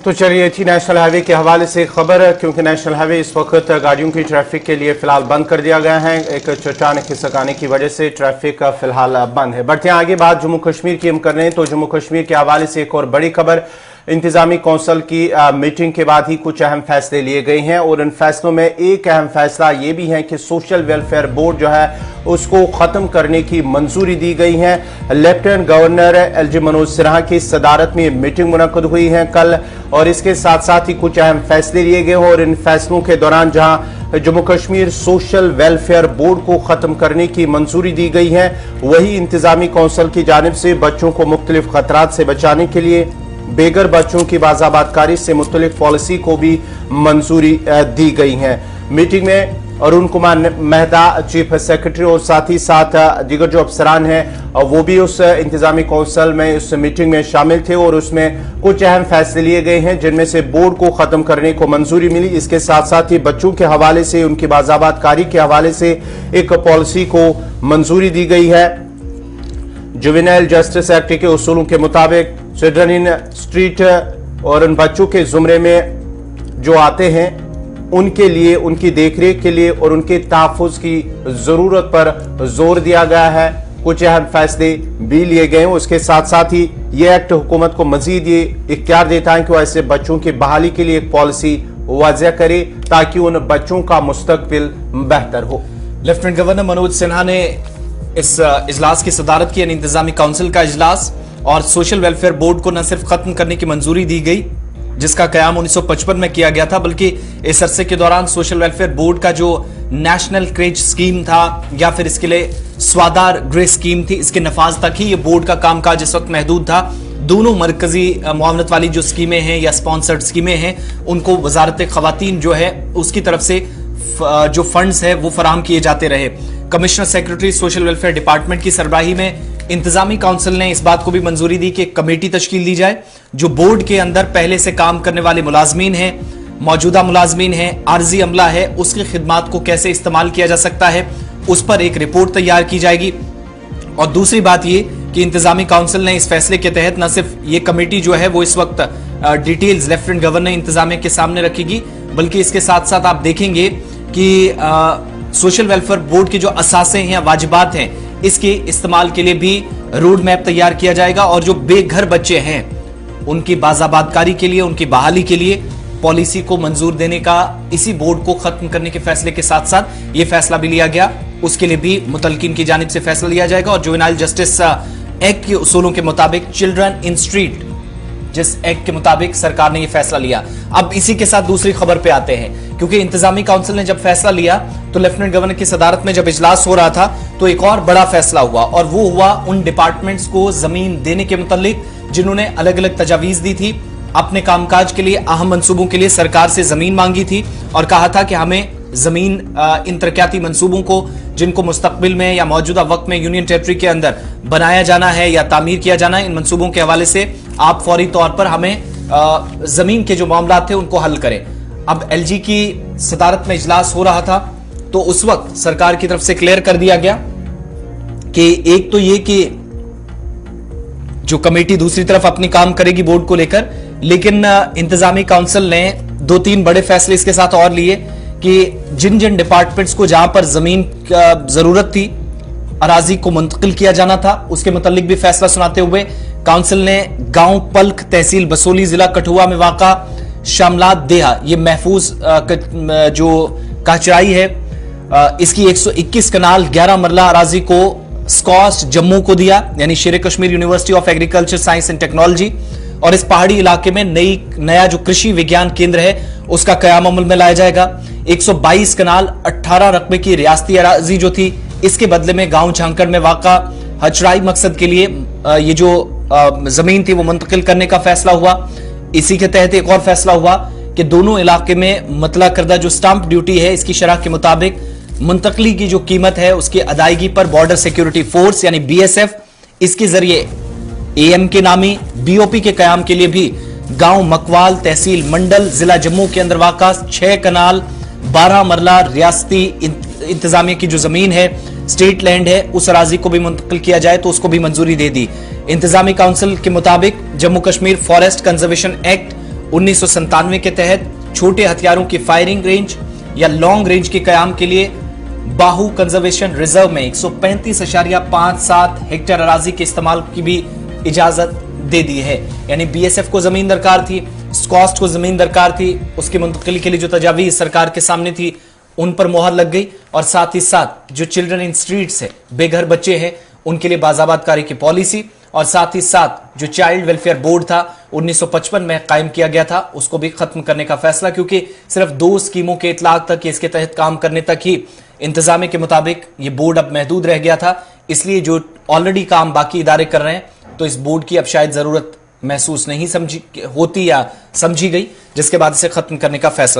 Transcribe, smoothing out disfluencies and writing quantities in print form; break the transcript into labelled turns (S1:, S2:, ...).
S1: तो चलिए थी नेशनल हाईवे के हवाले से खबर, क्योंकि नेशनल हाईवे इस वक्त गाड़ियों की ट्रैफिक के लिए फिलहाल बंद कर दिया गया है। एक चट्टान खिसक आने की वजह से ट्रैफिक फिलहाल बंद है। बढ़ते हैं आगे, बात जम्मू कश्मीर की हम कर रहे हैं। तो जम्मू कश्मीर के हवाले से एक और बड़ी खबर, इंतजामी कौंसिल की मीटिंग के बाद ही कुछ अहम फैसले लिए गए हैं और इन फैसलों में एक अहम फैसला ये भी है कि सोशल वेलफेयर बोर्ड जो है उसको खत्म करने की मंजूरी दी गई है। Lieutenant governor LG Manoj Sinha की सदारत में मीटिंग मुनक्कद हुई है कल, और इसके साथ साथ ही कुछ अहम फैसले लिए गए और इन फैसलों के दौरान जहां Jammu Kashmir social welfare board को खत्म करने की मंजूरी दी गई है, वही इंतजामी कौंसिल की जानिब से बच्चों को मुख्तलिफ खतरात से बचाने के लिए बेघर बच्चों की बाज़ाबातकारी से मुतल्लिक पॉलिसी को भी मंजूरी दी गई है। मीटिंग में अरुण कुमार मेहता चीफ सेक्रेटरी और साथ ही साथ दीगर जो अफसरान हैं वो भी उस इंतजामी कौंसिल में उस मीटिंग में शामिल थे और उसमें कुछ अहम फैसले लिए गए हैं, जिनमें से बोर्ड को खत्म करने को मंजूरी मिली। इसके साथ साथ ही बच्चों के हवाले से, उनकी बाज़ाबातकारी के हवाले से एक पॉलिसी को मंजूरी दी गई है। जुवेनाइल जस्टिस एक्ट के उसूलों के मुताबिक चिल्ड्रन इन स्ट्रीट और उन बच्चों के जुमरे में जो आते हैं उनके लिए, उनकी देखरेख के लिए और उनके तहफ़्फ़ुज़ की जरूरत पर जोर दिया गया है। कुछ अहम फैसले भी लिए गए हैं। उसके साथ साथ ही ये एक्ट हुकूमत को मजीद ये इख्तियार देता है कि वो ऐसे बच्चों की बहाली के लिए एक पॉलिसी वाज़ह करे ताकि उन बच्चों का मुस्तकबिल बेहतर हो।
S2: लेफ्टिनेंट गवर्नर मनोज सिन्हा ने इस इजलास की सदारत की, इंतजामी काउंसिल का इजलास, और सोशल वेलफेयर बोर्ड को न सिर्फ खत्म करने की मंजूरी दी गई जिसका कयाम 1955 में किया गया था, बल्कि इस अरसे के दौरान सोशल वेलफेयर बोर्ड का जो नेशनल क्रेज स्कीम था या फिर इसके लिए स्वादार ग्रे स्कीम थी, इसके नफाज तक ही ये बोर्ड का कामकाज इस वक्त महदूद था। दोनों मरकजी मुआवनत वाली जो स्कीमें हैं या स्पॉन्सर्ड स्कीमें हैं उनको वजारत खवातीन जो है उसकी तरफ से जो फंड्स है वो फराहम किए जाते रहे। Commissioner secretary social welfare department की सरबराही में इंतजामी काउंसिल ने इस बात को भी मंजूरी दी कि एक कमेटी तश्कील दी जाए जो बोर्ड के अंदर पहले से काम करने वाले मुलाजमीन हैं, मौजूदा मुलाजमीन हैं, आर्जी अमला है, उसकी खिदमात को कैसे इस्तेमाल किया जा सकता है उस पर एक रिपोर्ट तैयार की जाएगी। और दूसरी बात ये कि इंतजामी काउंसिल ने इस फैसले के तहत न सिर्फ ये कमेटी जो है वो इस वक्त डिटेल्स लेफ्टिनेंट गवर्नर इंतजामिया के सामने रखेगी, बल्कि इसके साथ साथ आप देखेंगे कि सोशल वेलफेयर बोर्ड के जो असासे हैं, वाजिबात हैं, इसके इस्तेमाल के लिए भी रोड मैप तैयार किया जाएगा और जो बेघर बच्चे हैं उनकी बाज़ाबातकारी के लिए, उनकी बहाली के लिए पॉलिसी को मंजूर देने का, इसी बोर्ड को खत्म करने के फैसले के साथ साथ ये फैसला भी लिया गया। उसके लिए भी मुतलकिन की जानिब से फैसला लिया जाएगा। और जुवेनाइल जस्टिस एक्ट के उसूलों के मुताबिक चिल्ड्रन इन स्ट्रीट, जिस एक्ट के मुताबिक सरकार ने यह फैसला लिया। अब इसी के साथ दूसरी खबर पे आते हैं, क्योंकि इंतजामी काउंसिल ने जब फैसला लिया तो लेफ्टिनेंट गवर्नर की सदारत में जब इजलास हो रहा था तो एक और बड़ा फैसला हुआ, और वो हुआ उन डिपार्टमेंट्स को जमीन देने के मुतालिक जिन्होंने अलग अलग तजावीज दी थी अपने कामकाज के लिए, अहम मंसूबों के लिए सरकार से जमीन मांगी थी और कहा था कि हमें जमीन इन तरक्याती मंसूबों को जिनको मुस्तकबिल में या मौजूदा वक्त में यूनियन टेरिटरी के अंदर बनाया जाना है या तामीर किया जाना है, इन मंसूबों के हवाले से आप फौरी तौर पर हमें जमीन के जो मामला थे उनको हल करें। अब एलजी की सदारत में इजलास हो रहा था तो उस वक्त सरकार की तरफ से क्लियर कर दिया गया कि एक तो ये कि जो कमेटी दूसरी तरफ अपनी काम करेगी बोर्ड को लेकर, लेकिन इंतजामी काउंसिल ने 2-3 बड़े फैसले इसके साथ और लिए कि जिन जिन डिपार्टमेंट्स को जहां पर जमीन का जरूरत थी, अराजी को मुंतकिल किया जाना था, उसके मुतालिक भी फैसला सुनाते हुए काउंसिल ने गांव पल्ख तहसील बसोली जिला कठुआ में वाक़ा शामलात देहा, ये महफूज जो काचराई है, इसकी 121 कनाल 11 मरला अराजी को स्कॉस्ट जम्मू को दिया, यानी शेर Kashmir university of agriculture science and technology. और इस पहाड़ी इलाके में नया जो कृषि विज्ञान केंद्र है उसका कयाम अमल में लाया जाएगा। 122 कनाल 18 रकबे की रियासती अराजी जो थी इसके बदले में गांव झांकड़ में वाक़ा हचराई मकसद के लिए ये जो जमीन थी वो मुंतकिल करने का फैसला हुआ। इसी के तहत एक और फैसला हुआ कि दोनों इलाके में मतला करदा जो स्टाम्प ड्यूटी है इसकी शरह के मुताबिक मुंतकली की जो कीमत है उसकी अदायगी पर बॉर्डर सिक्योरिटी फोर्स यानी बीएसएफ इसके जरिए एएम के नामी बीओपी के कयाम के लिए भी गांव मकवाल तहसील मंडल जिला जम्मू के अंदर वाक़ा 6 कनाल 12 मरला रियासती इंतजामिया की जो जमीन है, स्टेट लैंड है, उस अराजी को भी मुंतकिल किया जाए तो उसको भी मंजूरी दे दी। इंतजामी काउंसिल के मुताबिक Jammu Kashmir forest conservation act 1997 के तहत छोटे हथियारों की फायरिंग रेंज या लॉन्ग रेंज के कयाम के लिए बाहू कंजर्वेशन रिजर्व में 135.57 हेक्टेयर अराजी के इस्तेमाल की भी इजाजत दे दी है। यानी बीएसएफ को जमीन दरकार थी, स्कॉस्ट को जमीन दरकार थी, उसकी मुंतकिली के लिए जो तजावीज सरकार के सामने थी उन पर मोहर लग गई, और साथ ही साथ जो चिल्ड्रन इन स्ट्रीट्स है, बेघर बच्चे हैं, उनके लिए बाज़ाबादकारी की पॉलिसी, और साथ ही साथ जो चाइल्ड वेलफेयर बोर्ड था 1955 में कायम किया गया था, उसको भी खत्म करने का फैसला, क्योंकि सिर्फ 2 स्कीमों के इतलाक तक, इसके तहत काम करने तक ही इंतजामी के मुताबिक ये बोर्ड अब महदूद रह गया था। इसलिए जो ऑलरेडी काम बाकी इदारे कर रहे हैं, तो इस बोर्ड की अब शायद जरूरत महसूस नहीं होती या समझी गई, जिसके बाद इसे खत्म करने का फैसला